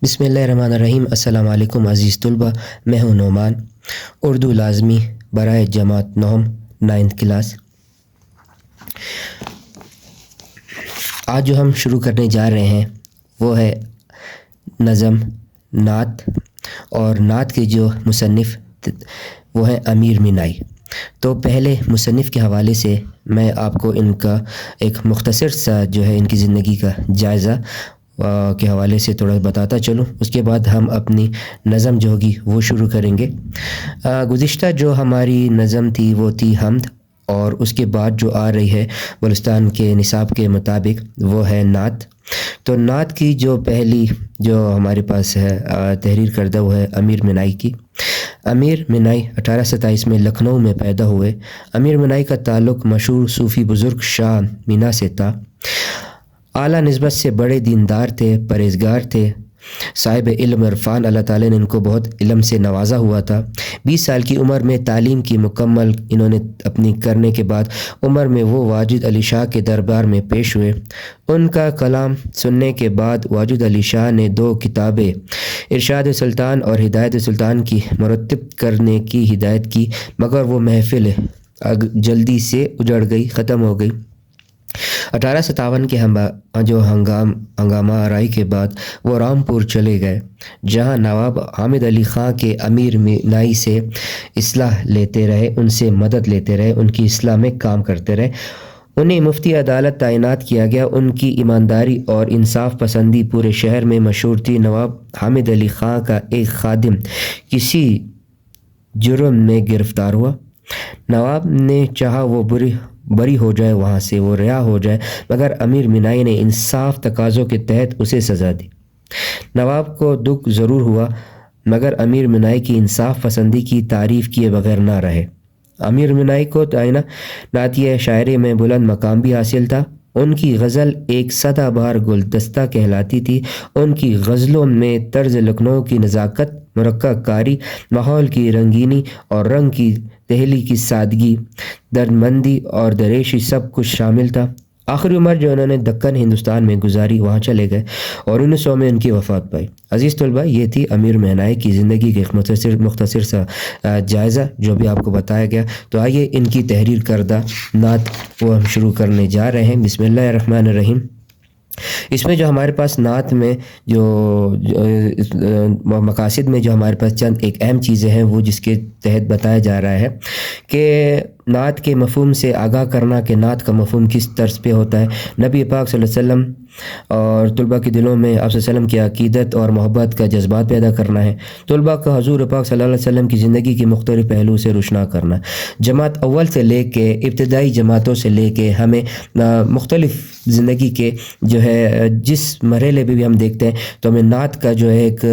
بسم اللہ الرحمن الرحیم۔ السلام علیکم عزیز طلبہ، میں ہوں نعمان، اردو لازمی برائے جماعت نوم 9th کلاس۔ آج جو ہم شروع کرنے جا رہے ہیں وہ ہے نظم نعت، اور نعت کے جو مصنف وہ ہیں امیر مینائی۔ تو پہلے مصنف کے حوالے سے میں آپ کو ان کا ایک مختصر سا جو ہے ان کی زندگی کا جائزہ کے حوالے سے تھوڑا بتاتا چلوں، اس کے بعد ہم اپنی نظم جو ہوگی وہ شروع کریں گے۔ گزشتہ جو ہماری نظم تھی وہ تھی حمد، اور اس کے بعد جو آ رہی ہے بلوچستان کے نصاب کے مطابق وہ ہے نعت۔ تو نعت کی جو پہلی جو ہمارے پاس ہے تحریر کردہ وہ ہے امیر مینائی کی۔ امیر مینائی 1827 میں لکھنؤ میں پیدا ہوئے۔ امیر مینائی کا تعلق مشہور صوفی بزرگ شاہ مینا سے تھا۔ اعلیٰ نسبت سے بڑے دیندار تھے، پرہیزگار تھے، صاحب علم عرفان، اللہ تعالیٰ نے ان کو بہت علم سے نوازا ہوا تھا۔ 20 سال کی عمر میں تعلیم کی مکمل انہوں نے اپنی کرنے کے بعد عمر میں وہ واجد علی شاہ کے دربار میں پیش ہوئے۔ ان کا کلام سننے کے بعد واجد علی شاہ نے 2 کتابیں ارشاد سلطان اور ہدایت سلطان کی مرتب کرنے کی ہدایت کی، مگر وہ محفل جلدی سے اجڑ گئی، ختم ہو گئی۔ 1857 کے جو ہنگامہ آرائی کے بعد وہ رامپور چلے گئے، جہاں نواب حامد علی خان کے امیر مینائی سے اصلاح لیتے رہے، ان سے مدد لیتے رہے، ان کی اصلاح میں کام کرتے رہے۔ انہیں مفتی عدالت تعینات کیا گیا۔ ان کی ایمانداری اور انصاف پسندی پورے شہر میں مشہور تھی۔ نواب حامد علی خان کا ایک خادم کسی جرم میں گرفتار ہوا۔ نواب نے چاہا وہ بری ہو جائے، وہاں سے وہ رہا ہو جائے، مگر امیر مینائی نے انصاف تقاضوں کے تحت اسے سزا دی۔ نواب کو دکھ ضرور ہوا، مگر امیر مینائی کی انصاف پسندی کی تعریف کیے بغیر نہ رہے۔ امیر مینائی کو نعتیہ شاعری میں بلند مقام بھی حاصل تھا۔ ان کی غزل ایک سدا بہار گلدستہ کہلاتی تھی۔ ان کی غزلوں میں طرز لکھنؤ کی نزاکت، مرقع کاری، ماحول کی رنگینی اور رنگ کی دہلی کی سادگی، دردمندی اور دریشی سب کچھ شامل تھا۔ آخری عمر جو انہوں نے دکن ہندوستان میں گزاری، وہاں چلے گئے اور 1900 میں ان کی وفات پائی۔ عزیز طلبہ، یہ تھی امیر مینائی کی زندگی کے ایک مختصر سا جائزہ جو بھی آپ کو بتایا گیا۔ تو آئیے ان کی تحریر کردہ نعت وہ ہم شروع کرنے جا رہے ہیں۔ بسم اللہ الرحمن الرحیم۔ اس میں جو ہمارے پاس نعت میں جو مقاصد میں جو ہمارے پاس چند ایک اہم چیزیں ہیں وہ جس کے تحت بتایا جا رہا ہے کہ نعت کے مفہوم سے آگاہ کرنا کہ نعت کا مفہوم کس طرز پہ ہوتا ہے، نبی پاک صلی اللہ علیہ وسلم اور طلباء کے دلوں میں آپ صلی اللہ علیہ وسلم کی عقیدت اور محبت کا جذبات پیدا کرنا ہے، طلباء کا حضور پاک صلی اللہ علیہ وسلم کی زندگی کی مختلف پہلو سے روشنا کرنا ہے۔ جماعت اول سے لے کے ابتدائی جماعتوں سے لے کے ہمیں مختلف زندگی کے جو ہے جس مرحلے بھی ہم دیکھتے ہیں تو ہمیں نعت کا جو ہے ایک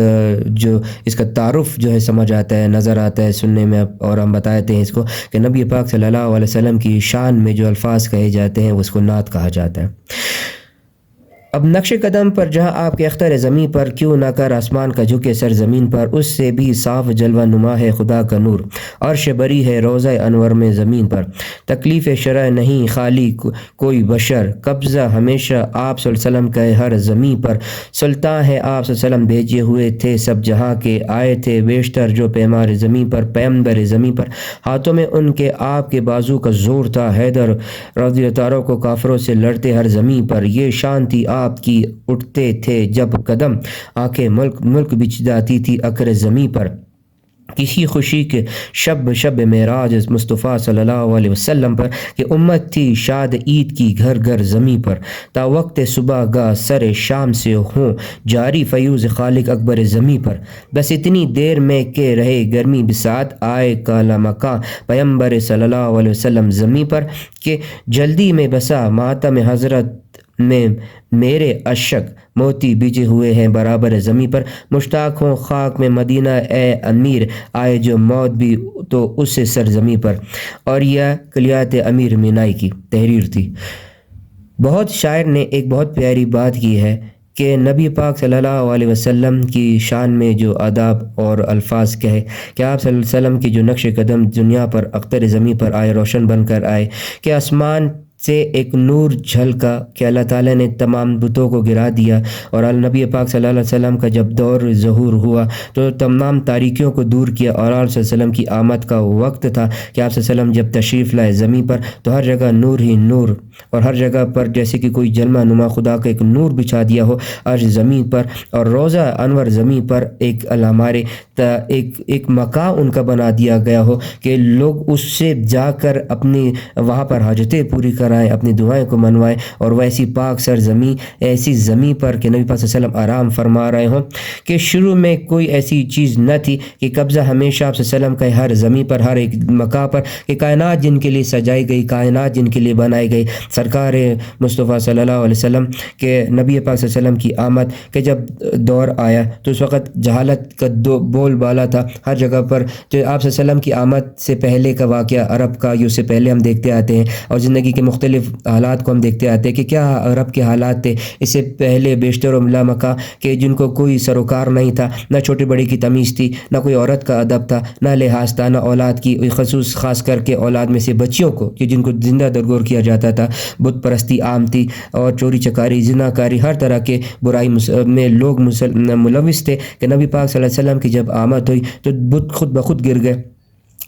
جو اس کا تعارف جو ہے سمجھ آتا ہے، نظر آتا ہے سننے میں، اور ہم بتاتے ہیں اس کو کہ نبی پاک صلی اللہ علیہ وسلم کی شان میں جو الفاظ کہے جاتے ہیں اس کو نعت کہا جاتا ہے۔ اب نقش قدم پر جہاں آپ کے اختر زمین پر کیوں نہ کر آسمان کا جھکے سر زمین پر، اس سے بھی صاف جلوہ نما ہے خدا کا نور، عرش بری ہے روضہ انور میں زمین پر، تکلیف شرع نہیں خالی کوئی بشر، قبضہ ہمیشہ آپ صلی اللہ علیہ وسلم کا ہر زمین پر، سلطان ہے آپ صلی اللہ علیہ وسلم بھیجے ہوئے تھے سب جہاں کے، آئے تھے بیشتر جو پیمار زمین پر، پیمبر زمین پر، ہاتھوں میں ان کے آپ کے بازو کا زور تھا، حیدر رضی اللہ عنہ کو کافروں سے لڑتے ہر زمین پر، یہ شان تھی آپ کی اٹھتے تھے جب قدم، آنکھیں ملک بچ جاتی تھی اکر زمین پر، کسی خوشی کے شب معراج مصطفیٰ صلی اللہ علیہ وسلم پر، کہ امت تھی شاد عید کی گھر گھر زمین پر، تا وقت صبح گاہ سر شام سے ہوں جاری فیوز خالق اکبر زمین پر، بس اتنی دیر میں کہ رہے گرمی بساط، آئے کالا مکاں پیمبر صلی اللہ علیہ وسلم زمین پر، کہ جلدی میں بسا ماتم حضرت میں میرے اشک موتی بجے ہوئے ہیں برابر زمین پر، مشتاق ہوں خاک میں مدینہ اے امیر، آئے جو موت بھی تو اس سے سر زمین پر۔ اور یہ کلیات امیر مینائی کی تحریر تھی۔ بہت شاعر نے ایک بہت پیاری بات کی ہے کہ نبی پاک صلی اللہ علیہ وسلم کی شان میں جو آداب اور الفاظ کہے کہ آپ صلی اللہ علیہ وسلم کی جو نقش قدم دنیا پر اختر زمین پر آئے، روشن بن کر آئے، کہ آسمان سے ایک نور جھلکا کہ اللہ تعالیٰ نے تمام بتوں کو گرا دیا، اور نبی پاک صلی اللہ علیہ وسلم کا جب دور ظہور ہوا تو تمام تاریکیوں کو دور کیا، اور آپ صلی اللہ علیہ وسلم کی آمد کا وقت تھا کہ آپ صلی اللہ علیہ وسلم جب تشریف لائے زمین پر تو ہر جگہ نور ہی نور، اور ہر جگہ پر جیسے کہ کوئی جلوہ نما خدا کا ایک نور بچھا دیا ہو عرش زمین پر، اور روضہ انور زمین پر ایک ہمارے ایک مقام ان کا بنا دیا گیا ہو کہ لوگ اس سے جا کر اپنی وہاں پر حاجتیں پوری کرائیں، اپنی دعائیں کو منوائیں، اور ویسی پاک سر زمین، ایسی زمین پر کہ نبی پاک صلی اللہ علیہ وسلم آرام فرما رہے ہوں کہ شروع میں کوئی ایسی چیز نہ تھی کہ قبضہ ہمیشہ آپ صلی اللہ علیہ وسلم کا ہر زمین پر، ہر ایک مقام پر، کہ کائنات جن کے لیے سجائی گئی، کائنات جن کے لیے بنائی گئی، سرکار مصطفیٰ صلی اللہ علیہ وسلم کے نبی پاک صلی اللہ علیہ وسلم کی آمد کہ جب دور آیا تو اس وقت جہالت کا بول بالا تھا ہر جگہ پر۔ جو آپ صلی اللہ علیہ وسلم کی آمد سے پہلے کا واقعہ عرب کا، یہ اس سے پہلے ہم دیکھتے آتے ہیں، اور زندگی کے مختلف حالات کو ہم دیکھتے آتے ہیں کہ کیا عرب کے حالات تھے اس سے پہلے بیشتر و ملامکہ کہ جن کو کوئی سروکار نہیں تھا، نہ چھوٹے بڑے کی تمیز تھی، نہ کوئی عورت کا ادب تھا، نہ لحاظ تھا، نہ اولاد کی، خاص کر کے اولاد میں سے بچیوں کو کہ جن کو زندہ درگور کیا جاتا تھا، بت پرستی عام تھی، اور چوری چکاری، زناکاری، ہر طرح کے برائی میں لوگ ملوث تھے کہ نبی پاک صلی اللہ علیہ وسلم کی جب آمد ہوئی تو بت خود بخود گر گئے،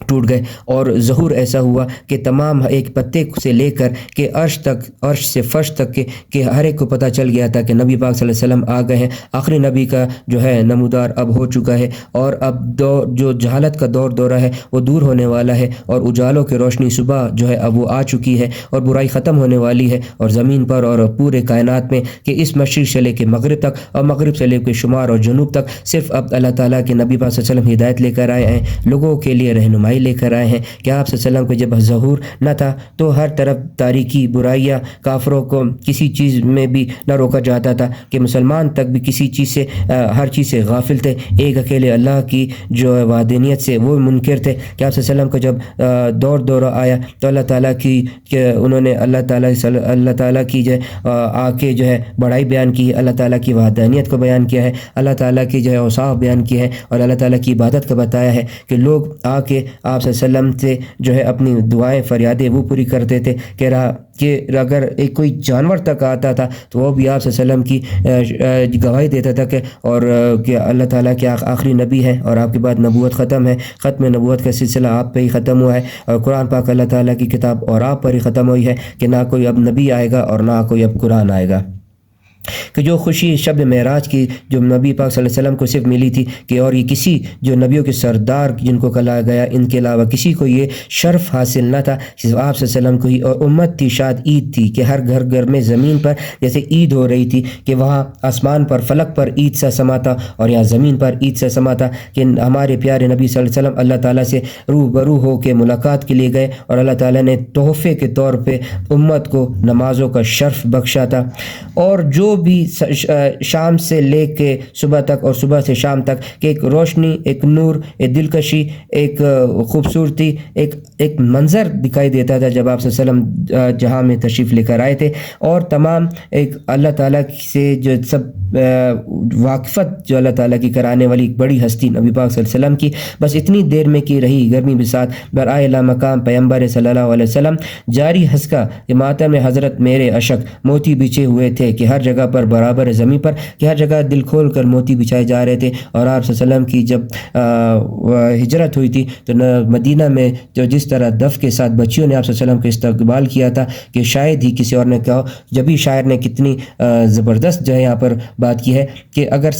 ٹوٹ گئے، اور ظہور ایسا ہوا کہ تمام ایک پتے سے لے کر کہ عرش تک، عرش سے فرش تک کہ ہر ایک کو پتہ چل گیا تھا کہ نبی پاک صلی اللہ علیہ وسلم آ گئے ہیں، آخری نبی کا جو ہے نمودار اب ہو چکا ہے، اور اب جو جہالت کا دورہ ہے وہ دور ہونے والا ہے، اور اجالوں کی روشنی صبح جو ہے اب وہ آ چکی ہے، اور برائی ختم ہونے والی ہے، اور زمین پر اور پورے کائنات میں کہ اس مشرق سے لے کے مغرب تک، اور مغرب سے لے کے شمال اور جنوب تک صرف اب اللہ تعالیٰ کے نبی پاک صلی اللہ علیہ وسلم ہدایت لے کر آئے ہیں، لوگوں کے لیے رہنمائی لے کر آئے ہیں کہ آپ صلی اللہ علیہ وسلم کو جب ظہور نہ تھا تو ہر طرف تاریکی، برائیاں، کافروں کو کسی چیز میں بھی نہ روکا جاتا تھا کہ مسلمان تک بھی کسی چیز سے، ہر چیز سے غافل تھے، ایک اکیلے اللہ کی جو وحدانیت سے وہ منکر تھے کہ آپ صلی اللہ علیہ وسلم کو جب دورہ آیا تو اللہ تعالیٰ کی کہ انہوں نے اللہ تعالیٰ کی جو آ کے جو ہے بڑائی بیان کی ہے، اللہ تعالیٰ کی وحدانیت کو بیان کیا ہے، اللہ تعالیٰ کی جو ہے اوصاف بیان کی ہے، اور اللہ تعالیٰ کی عبادت کا بتایا ہے کہ لوگ آ کے آپ صلی اللہ علیہ وسلم سے جو ہے اپنی دعائیں فریادیں وہ پوری کرتے تھے کہ اگر ایک کوئی جانور تک آتا تھا تو وہ بھی آپ صلی اللہ علیہ وسلم کی گواہی دیتا تھا کہ اللہ تعالیٰ کے آخری نبی ہے، اور آپ کے بعد نبوت ختم ہے، ختم نبوت کا سلسلہ آپ پہ ہی ختم ہوا ہے، اور قرآن پاک اللہ تعالیٰ کی کتاب اور آپ پر ہی ختم ہوئی ہے کہ نہ کوئی اب نبی آئے گا اور نہ کوئی اب قرآن آئے گا۔ کہ جو خوشی شب معراج کی جو نبی پاک صلی اللہ علیہ وسلم کو صرف ملی تھی کہ اور یہ کسی جو نبیوں کے سردار جن کو کہا گیا ان کے علاوہ کسی کو یہ شرف حاصل نہ تھا، صرف آپ صلی اللہ علیہ وسلم کو ہی، اور امت تھی، شاید عید تھی کہ ہر گھر میں زمین پر جیسے عید ہو رہی تھی کہ وہاں آسمان پر فلک پر عید سا سما تھا، اور یہاں زمین پر عید سا سما تھا کہ ہمارے پیارے نبی صلی اللہ علیہ وسلم اللہ تعالیٰ سے روبرو ہو کے ملاقات کے لیے گئے، اور اللہ تعالیٰ نے تحفے کے طور پہ امت کو نمازوں کا شرف بخشا تھا، اور جو بھی شام سے لے کے صبح تک اور صبح سے شام تک کہ ایک روشنی، ایک نور، ایک دلکشی، ایک خوبصورتی، ایک منظر دکھائی دیتا تھا جب آپ صلی اللہ علیہ وسلم جہاں میں تشریف لے کر آئے تھے، اور تمام ایک اللہ تعالیٰ سے جو سب واقفت جو اللہ تعالیٰ کی کرانے والی ایک بڑی ہستی نبی پاک صلی اللہ علیہ وسلم کی بس اتنی دیر میں کی رہی گرمی بساط برائے لا مقام پیغمبر صلی اللہ علیہ وسلم جاری ہنسکا کہ ماتم حضرت میرے اشک موتی بچھے ہوئے تھے کہ ہر جگہ پر برابر زمین پر کہ ہر جگہ دل کھول کر موتی بچھائے جا رہے تھے، اور آپ صلی اللہ علیہ وسلم کی جب ہجرت ہوئی تھی تو مدینہ میں جو جس طرح دف کے ساتھ بچیوں نے آپ صلی اللہ علیہ وسلم کو استقبال کیا تھا کہ شاید ہی کسی اور نے کہا، جب ہی شاعر نے کتنی زبردست جو ہے یہاں پر بات کی ہے کہ اگر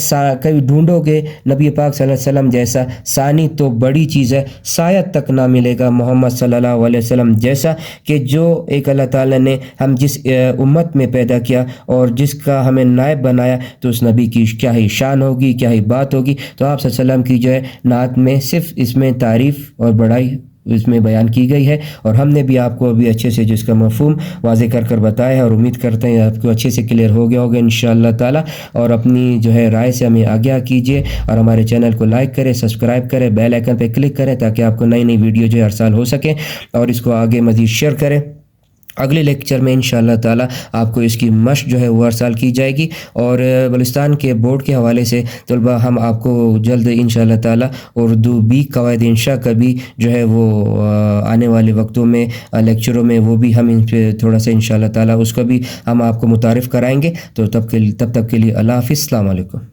کبھی ڈھونڈو گے نبی پاک صلی اللہ علیہ وسلم جیسا ثانی تو بڑی چیز ہے، شاید تک نہ ملے گا محمد صلی اللہ علیہ وسلم جیسا کہ جو ایک اللہ تعالیٰ نے ہم جس امت میں پیدا کیا اور جس کا ہمیں نائب بنایا تو اس نبی کی کیا ہی شان ہوگی، کیا ہی بات ہوگی۔ تو آپ صلی اللہ علیہ وسلم کی جو ہے نعت میں صرف اس میں تعریف اور بڑائی اس میں بیان کی گئی ہے، اور ہم نے بھی آپ کو ابھی اچھے سے جس کا مفہوم واضح کر بتایا ہے، اور امید کرتے ہیں آپ کو اچھے سے کلیئر ہو گیا ہوگا انشاءاللہ تعالی، اور اپنی جو ہے رائے سے ہمیں آگاہ کیجیے، اور ہمارے چینل کو لائک کریں، سبسکرائب کریں، بیل آئیکن پہ کلک کریں تاکہ آپ کو نئی ویڈیو جو ہے ارسال ہو سکے، اور اس کو آگے مزید شیئر کریں، اگلے لیکچر میں انشاءاللہ تعالی آپ کو اس کی مشق جو ہے وہ ارسال کی جائے گی، اور بلوچستان کے بورڈ کے حوالے سے طلبہ ہم آپ کو جلد انشاءاللہ تعالی اردو بی قواعد انشاء کا بھی جو ہے وہ آنے والے وقتوں میں لیکچروں میں وہ بھی ہم ان پہ تھوڑا سا انشاءاللہ تعالی اس کا بھی ہم آپ کو متعارف کرائیں گے۔ تو تب تک کے لیے اللہ حافظ، السلام علیکم۔